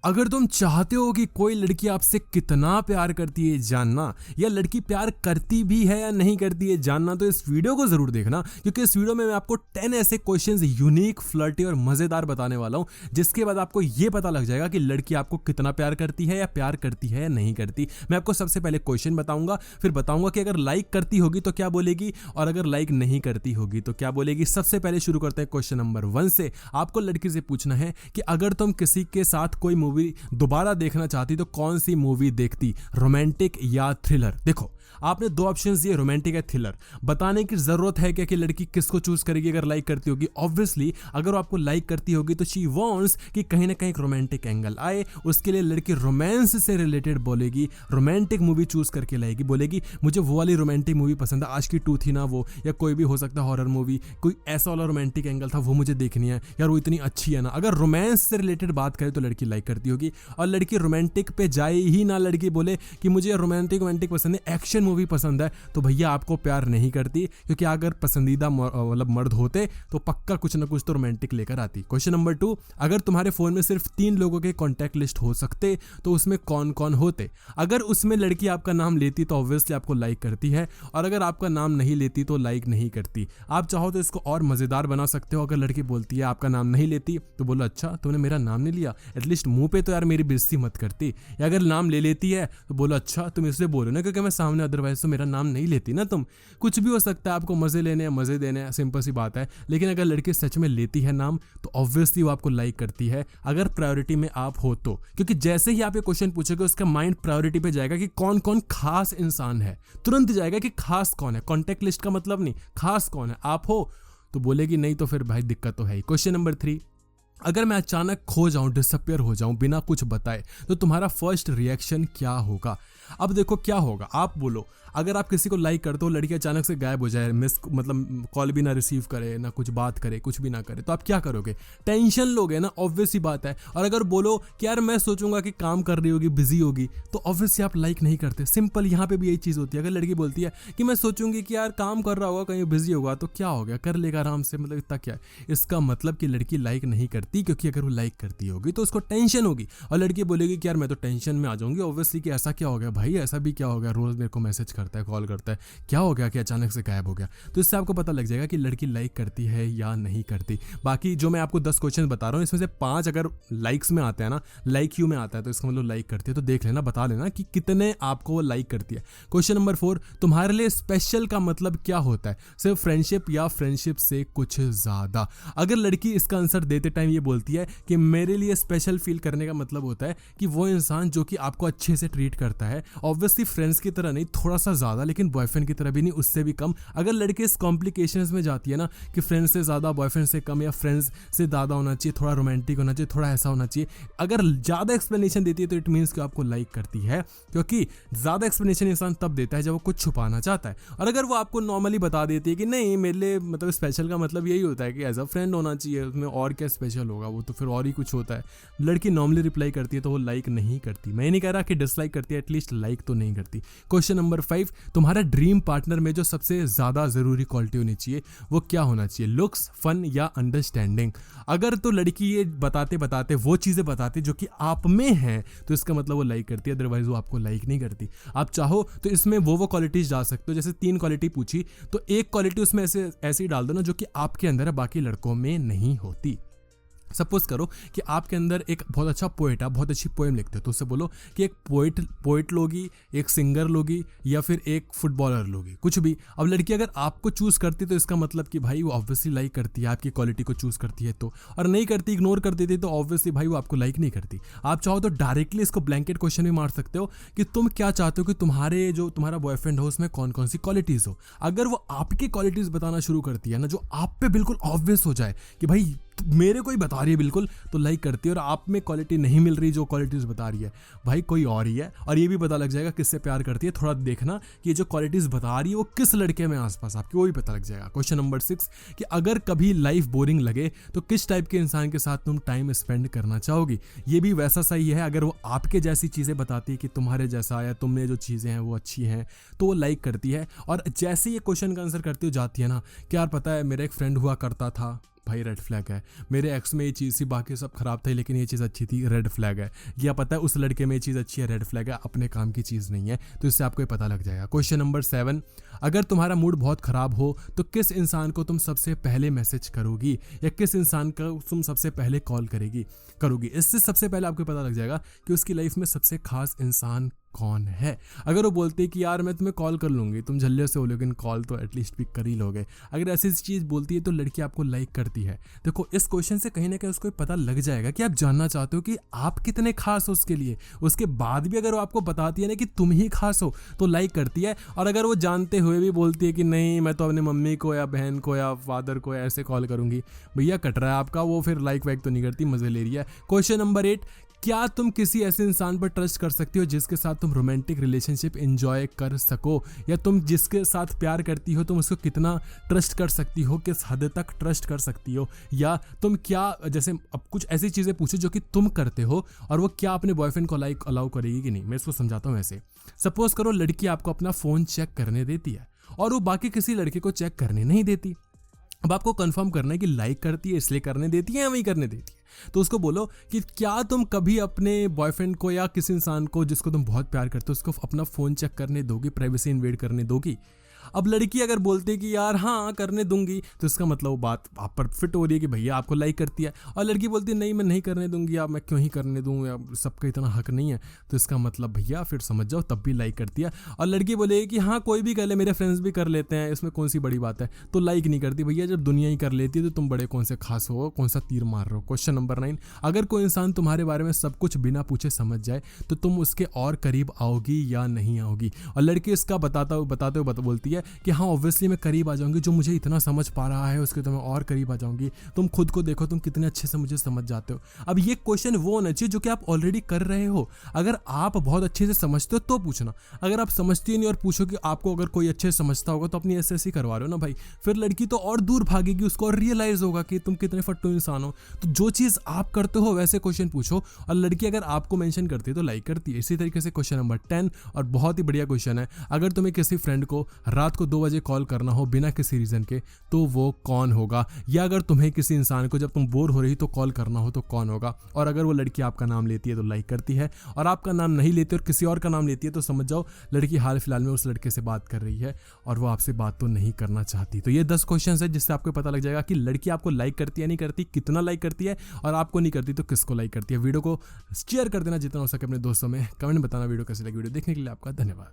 अगर तुम चाहते हो कि कोई लड़की आपसे कितना प्यार करती है जानना, या लड़की प्यार करती भी है या नहीं करती है जानना, तो इस वीडियो को जरूर देखना, क्योंकि इस वीडियो में मैं आपको 10 ऐसे क्वेश्चंस यूनिक, फ्लर्टी और मजेदार बताने वाला हूं, जिसके बाद आपको यह पता लग जाएगा कि लड़की आपको कितना प्यार करती है या नहीं करती। मैं आपको सबसे पहले क्वेश्चन बताऊंगा, फिर बताऊंगा कि अगर लाइक करती होगी तो क्या बोलेगी, और अगर लाइक नहीं करती होगी तो क्या बोलेगी। सबसे पहले शुरू करते हैं क्वेश्चन नंबर 1 से। आपको लड़की से पूछना है कि अगर तुम किसी के साथ कोई मूवी दोबारा देखना चाहती तो कौन सी मूवी देखती, रोमांटिक या थ्रिलर। देखो, आपने दो ऑप्शंस दिए, रोमांटिक या थ्रिलर। बताने की जरूरत है क्या कि लड़की किसको चूज करेगी अगर लाइक करती होगी। ऑब्वियसली अगर वो आपको लाइक करती होगी तो शी वांट्स कि कहीं ना कहीं रोमांटिक एंगल आए, उसके लिए लड़की रोमांस से रिलेटेड बोलेगी, रोमांटिक मूवी चूज करके लाएगी, बोलेगी मुझे वो वाली रोमांटिक मूवी पसंद है, आज की 2 थी ना वो, या कोई भी हो सकता है हॉरर मूवी, कोई ऐसा वाला रोमांटिक एंगल था वो मुझे देखनी है यार, वो इतनी अच्छी है ना। अगर रोमांस से रिलेटेड बात करें तो लड़की लाइक करती होगी, और लड़की रोमांटिक पे जाए ही ना, लड़की बोले कि मुझे रोमांटिक पसंद है, एक्शन मूवी पसंद है, तो भैया आपको प्यार नहीं करती, क्योंकि अगर पसंदीदा मतलब मर्द होते तो पक्का कुछ ना कुछ तो रोमांटिक लेकर आती। क्वेश्चन नंबर 2, अगर तुम्हारे फोन में सिर्फ 3 लोगों के कॉन्टैक्ट लिस्ट हो सकते तो उसमें कौन कौन होते। अगर उसमें लड़की आपका नाम लेती तो ऑब्वियसली आपको लाइक करती है, और अगर आपका नाम नहीं लेती तो लाइक नहीं करती। आप चाहो तो इसको और मजेदार बना सकते हो। अगर लड़की बोलती है आपका नाम नहीं लेती तो बोलो अच्छा तुमने मेरा नाम नहीं लिया, एटलीस्ट मुंह पे तो यार मेरी बेइज्जती मत करती। या अगर नाम ले लेती है तो बोलो अच्छा तुम इसलिए बोलो ना क्योंकि मैं सामने, अदरवाइज तो मेरा नाम नहीं लेती ना तुम। कुछ भी हो सकता है, आपको मजे लेने हैं, मजे देने हैं, सिंपल सी बात है। लेकिन अगर लड़की सच में लेती है नाम तो ऑब्वियसली वो आपको लाइक करती है, अगर प्रायोरिटी में आप हो तो। क्योंकि जैसे ही आप ये क्वेश्चन पूछोगे उसका माइंड प्रायोरिटी पे जाएगा कि कौन कौन खास इंसान है, तुरंत जाएगा कि खास कौन है। कॉन्टेक्ट लिस्ट का मतलब नहीं, खास कौन है, आप हो तो बोलेगी नहीं तो फिर भाई दिक्कत तो है ही। क्वेश्चन नंबर 3, अगर मैं अचानक खो जाऊं, डिसअपियर हो जाऊं बिना कुछ बताए, तो तुम्हारा फर्स्ट रिएक्शन क्या होगा। अब देखो क्या होगा, आप बोलो अगर आप किसी को लाइक करते हो, लड़की अचानक से गायब हो जाए, मिस मतलब कॉल भी ना रिसीव करे, ना कुछ बात करे, कुछ भी ना करे, तो आप क्या करोगे, टेंशन लोगे ना, ऑब्वियस ही बात है। और अगर बोलो कि यार मैं सोचूंगा कि काम कर रही होगी, बिजी होगी, तो ऑब्वियसली आप लाइक नहीं करते। सिंपल, यहाँ पे भी यही चीज होती है। अगर लड़की बोलती है कि मैं सोचूंगी कि यार काम कर रहा होगा, कहीं बिजी होगा, तो क्या हो गया, कर लेगा आराम से, मतलब इतना क्या है। इसका मतलब कि लड़की लाइक नहीं करती, क्योंकि अगर वो लाइक करती होगी तो उसको टेंशन होगी, और लड़की बोलेगी कि यार मैं तो टेंशन में आ जाऊंगी ऑब्वियसली, कि ऐसा क्या हो गया भाई, ऐसा भी क्या हो गया, रोज मेरे को मैसेज करता है, कॉल करता है, क्या हो गया कि अचानक से गायब हो गया। तो इससे आपको पता लग जाएगा कि लड़की लाइक करती है या नहीं करती। बाकी जो मैं आपको 10 क्वेश्चन बता रहा हूँ, इसमें से 5 अगर लाइक्स में आते हैं ना, लाइक यू में आता है, तो इसका मतलब लाइक करती है। तो देख लेना, बता लेना कि कितने आपको वो लाइक करती है। क्वेश्चन नंबर 4, तुम्हारे लिए स्पेशल का मतलब क्या होता है, सिर्फ फ्रेंडशिप या फ्रेंडशिप से कुछ ज्यादा। अगर लड़की इसका आंसर देते टाइम ये बोलती है कि मेरे लिए स्पेशल फील करने का मतलब होता है कि वो इंसान जो कि आपको अच्छे से ट्रीट करता है, ऑब्वियसली फ्रेंड्स की तरह नहीं, थोड़ा सा ज्यादा, लेकिन बॉयफ्रेंड की तरह भी नहीं, उससे भी कम। अगर लड़की इस कॉम्प्लिकेशंस में जाती है ना कि फ्रेंड्स से ज्यादा, बॉयफ्रेंड से कम, या फ्रेंड्स से ज्यादा होना चाहिए, थोड़ा रोमांटिक होना चाहिए, थोड़ा ऐसा होना चाहिए, अगर ज्यादा एक्सप्लेनेशन देती है तो इट मीन्स कि आपको लाइक करती है। क्योंकि ज्यादा एक्सप्लेनेशन इंसान तब देता है जब वो कुछ छुपाना चाहता है। और अगर वो आपको नॉर्मली बता देती है कि नहीं मेरे लिए मतलब स्पेशल का मतलब यही होता है कि एज अ फ्रेंड होना चाहिए, उसमें और क्या स्पेशल होगा, वो तो फिर और ही कुछ होता है, लड़की नॉर्मली रिप्लाई करती है तो वो लाइक नहीं करती। मैं नहीं कह रहा कि डिसलाइक करती है, एटलीस्ट लाइक तो नहीं करती। क्वेश्चन नंबर 5, तुम्हारा ड्रीम पार्टनर में जो सबसे ज्यादा जरूरी क्वालिटी होनी चाहिए वो क्या होना चाहिए, लुक्स, फन या अंडरस्टैंडिंग। अगर तो लड़की ये बताते बताते वो चीजें बताती जो कि आप में है, तो इसका मतलब वो लाइक करती है, अदरवाइज वो आपको लाइक नहीं करती। आप चाहो तो इसमें वो क्वालिटीज डाल सकते हो, जैसे 3 क्वालिटी पूछी तो एक क्वालिटी उसमें ऐसे ही डाल दो ना जो कि आपके अंदर है, बाकी लड़कों में नहीं होती। सपोज करो कि आपके अंदर एक बहुत अच्छा पोएट है, बहुत अच्छी पोएम लिखते हो, तो उससे बोलो कि एक पोएट लोगी, एक सिंगर लोगी, या फिर एक फुटबॉलर लोगी, कुछ भी। अब लड़की अगर आपको चूज करती तो इसका मतलब कि भाई वो ऑब्वियसली लाइक करती है, आपकी क्वालिटी को चूज करती है तो, और नहीं करती, इग्नोर कर देती तो ऑब्वियसली भाई वो आपको लाइक नहीं करती। आप चाहो तो डायरेक्टली इसको ब्लैंकेट क्वेश्चन भी मार सकते हो कि तुम क्या चाहते हो कि तुम्हारा बॉयफ्रेंड हो उसमें कौन कौन सी क्वालिटीज हो। अगर वो आपकी क्वालिटीज बताना शुरू करती है ना जो आप पे बिल्कुल ऑब्वियस हो जाए कि भाई मेरे को ही बता रही है बिल्कुल, तो लाइक करती है। और आप में क्वालिटी नहीं मिल रही जो क्वालिटीज बता रही है, भाई कोई और ही है। और ये भी पता लग जाएगा किससे प्यार करती है, थोड़ा देखना कि ये जो क्वालिटीज बता रही है वो किस लड़के में आसपास आपके, वो भी पता लग जाएगा। क्वेश्चन नंबर 6, कि अगर कभी लाइफ बोरिंग लगे तो किस टाइप के इंसान के साथ तुम टाइम स्पेंड करना चाहोगी। ये भी वैसा सही है, अगर वो आपके जैसी चीजें बताती है कि तुम्हारे जैसा, या तुमने जो चीजें हैं वो अच्छी हैं, तो वो लाइक करती है। और जैसे ये क्वेश्चन का आंसर करती हो जाती है ना कि यार पता है मेरा एक फ्रेंड हुआ करता था, भाई रेड फ्लैग है। मेरे एक्स में ये चीज़ थी, बाकी सब खराब था लेकिन ये चीज़ अच्छी थी, रेड फ्लैग है। या पता है उस लड़के में ये चीज़ अच्छी है, रेड फ्लैग है, अपने काम की चीज़ नहीं है। तो इससे आपको ये पता लग जाएगा। क्वेश्चन नंबर 7, अगर तुम्हारा मूड बहुत खराब हो तो किस इंसान को तुम सबसे पहले मैसेज करोगी या किस इंसान को तुम सबसे पहले कॉल करोगी। इससे सबसे पहले आपको पता लग जाएगा कि उसकी लाइफ में सबसे खास इंसान कौन है। अगर वो बोलते हैं कि यार मैं तुम्हें कॉल कर लूंगी, तुम झल्ले से हो लेकिन कॉल तो एटलीस्ट पिक कर ही लोगे, अगर ऐसी चीज़ बोलती है तो लड़की आपको लाइक करती है। देखो इस क्वेश्चन से कहीं ना कहीं उसको पता लग जाएगा कि आप जानना चाहते हो कि आप कितने खास हो उसके लिए। उसके बाद भी अगर वो आपको बताती है ना कि तुम ही खास हो तो लाइक करती है। और अगर वो जानते हुए भी बोलती है कि नहीं मैं तो अपने मम्मी को या बहन को या फादर को ऐसे कॉल करूंगी, भैया कट रहा है आपका, वो फिर लाइक वाइक तो नहीं करती, मजे ले रही है। क्वेश्चन नंबर 8, क्या तुम किसी ऐसे इंसान पर ट्रस्ट कर सकती हो जिसके साथ तुम रोमांटिक रिलेशनशिप एंजॉय कर सको, या तुम जिसके साथ प्यार करती हो तुम उसको कितना ट्रस्ट कर सकती हो, किस हद तक ट्रस्ट कर सकती हो, या तुम क्या, जैसे अब कुछ ऐसी चीज़ें पूछो जो कि तुम करते हो और वो क्या अपने बॉयफ्रेंड को लाइक अलाउ करेगी कि नहीं। मैं इसको समझाता हूँ ऐसे। सपोज करो लड़की आपको अपना फ़ोन चेक करने देती है और वो बाकी किसी लड़के को चेक करने नहीं देती। अब आपको कंफर्म करना है कि लाइक करती है इसलिए करने देती है या वही करने देती है। तो उसको बोलो कि क्या तुम कभी अपने बॉयफ्रेंड को या किसी इंसान को जिसको तुम बहुत प्यार करते हो उसको अपना फ़ोन चेक करने दोगी, प्राइवेसी इन्वेड करने दोगी। अब लड़की अगर बोलती है कि यार हाँ करने दूंगी, तो इसका मतलब वो बात आप पर फिट हो रही है कि भैया आपको लाइक करती है। और लड़की बोलती है नहीं मैं नहीं करने दूंगी, या मैं क्यों ही करने दूँ, या सबका इतना हक नहीं है, तो इसका मतलब भैया फिर समझ जाओ तब भी लाइक करती है। और लड़की बोलेगी कि हाँ कोई भी कर ले, मेरे फ्रेंड्स भी कर लेते हैं, इसमें कौन सी बड़ी बात है, तो लाइक नहीं करती। भैया जब दुनिया ही कर लेती है तो तुम बड़े कौन से खास हो, कौन सा तीर मार रहे हो। क्वेश्चन नंबर 9, अगर कोई इंसान तुम्हारे बारे में सब कुछ बिना पूछे समझ जाए तो तुम उसके और करीब आओगी या नहीं आओगी। और लड़की इसका बताते हुए बोलती है कि हाँ ऑब्वियसली मैं करीब आ जाऊंगी, जो मुझे इतना समझ पा रहा है उसके तो मैं और करीब आ जाऊंगी। तुम खुद को देखो तुम कितने अच्छे से मुझे समझ जाते हो। अब ये क्वेश्चन वो होना चाहिए जो कि आप ऑलरेडी कर रहे हो। अगर आप बहुत अच्छे से समझते हो तो पूछना, अगर आप समझती ही नहीं और पूछो कि आपको अगर कोई अच्छे से समझता होगा तो अपनी ऐसे करवा रहे हो ना भाई, फिर लड़की तो और दूर भागेगी, उसको और रियलाइज होगा कि तुम कितने फट्टू इंसान हो। तो जो चीज़ आप करते हो वैसे क्वेश्चन पूछो, और लड़की अगर आपको मेंशन करती है तो लाइक करती है। इसी तरीके से क्वेश्चन नंबर 10, और बहुत ही बढ़िया क्वेश्चन है, अगर तुम्हें किसी फ्रेंड को रात को 2 बजे कॉल करना हो बिना किसी रीज़न के तो वो कौन होगा। या अगर तुम्हें किसी इंसान को जब तुम बोर हो रही तो कॉल करना हो तो कौन होगा। और अगर वो लड़की आपका नाम लेती है तो लाइक करती है, और आपका नाम नहीं लेती और किसी और का नाम लेती है तो समझ जाओ लड़की हाल फिलहाल में उस लड़के से बात कर रही है और वो आपसे बात तो नहीं करना चाहती। तो ये 10 क्वेश्चन है जिससे आपको पता लग जाएगा कि लड़की आपको लाइक करती है नहीं करती, कितना लाइक करती है, और आपको नहीं करती तो किसको लाइक करती है। वीडियो को शेयर कर देना जितना हो सके अपने दोस्तों में, कमेंट बताना वीडियो कैसी लगी। वीडियो देखने के लिए आपका धन्यवाद।